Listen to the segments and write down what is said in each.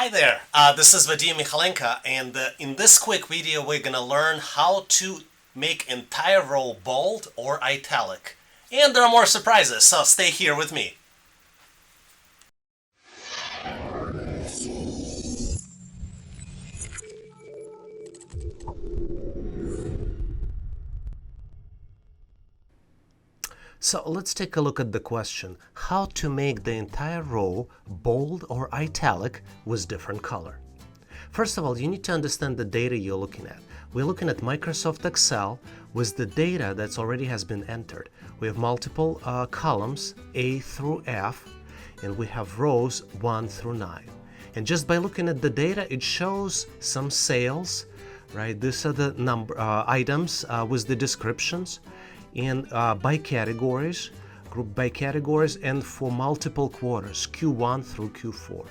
Hi there, this is Vadim Michalenko, and in this quick video we're gonna learn how to make entire row bold or italic. And there are more surprises, so stay here with me. So let's take a look at the question, how to make the entire row bold or italic with different color. First of all, you need to understand the data you're looking at. We're looking at Microsoft Excel with the data that's already has been entered. We have multiple columns, A through F, and we have rows 1 through 9. And just by looking at the data, it shows some sales, right? These are the items with the descriptions. And by categories, grouped by categories, and for multiple quarters, Q1 through Q4.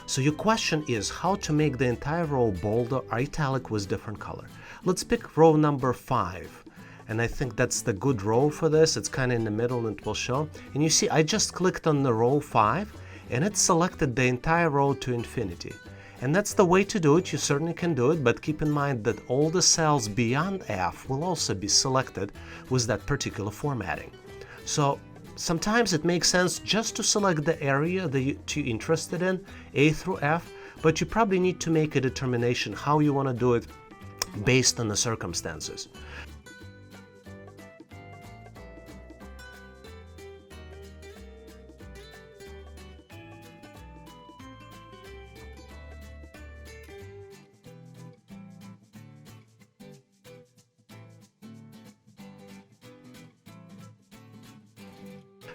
So your question is how to make the entire row bold or italic with different color. Let's pick row number 5. And I think that's the good row for this. It's kind of in the middle and it will show. And you see, I just clicked on the row 5 and it selected the entire row to infinity. And that's the way to do it. You certainly can do it, but keep in mind that all the cells beyond F will also be selected with that particular formatting. So sometimes it makes sense just to select the area that you're interested in, A through F, but you probably need to make a determination how you want to do it based on the circumstances.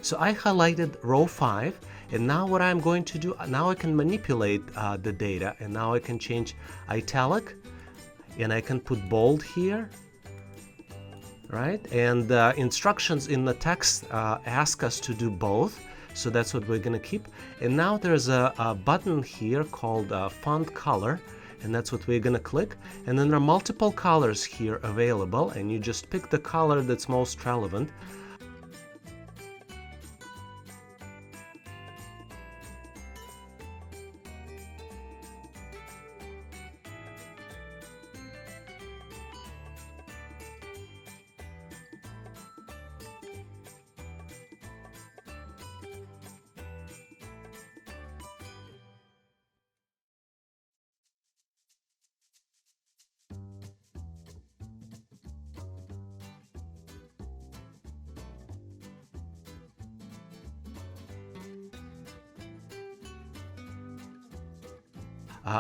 So I highlighted row 5, and now what I'm going to do, now I can manipulate the data, and now I can change italic, and I can put bold here, right? And instructions in the text ask us to do both, so that's what we're going to keep. And now there's a button here called font color, and that's what we're going to click. And then there are multiple colors here available, and you just pick the color that's most relevant.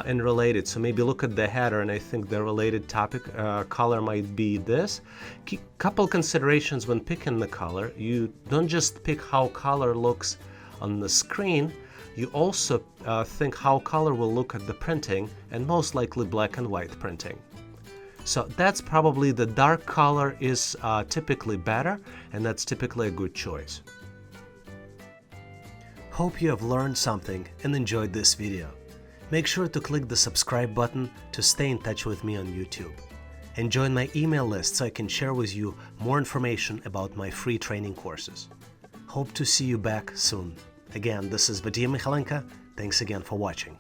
And related, so maybe look at the header, and I think the related topic color might be this. Couple considerations when picking the color. You don't just pick how color looks on the screen, you also think how color will look at the printing, and most likely black and white printing. So that's probably the dark color is typically better, and that's typically a good choice. Hope you have learned something and enjoyed this video. Make sure to click the subscribe button to stay in touch with me on YouTube. And join my email list so I can share with you more information about my free training courses. Hope to see you back soon. Again, this is Vadim Michalenko. Thanks again for watching.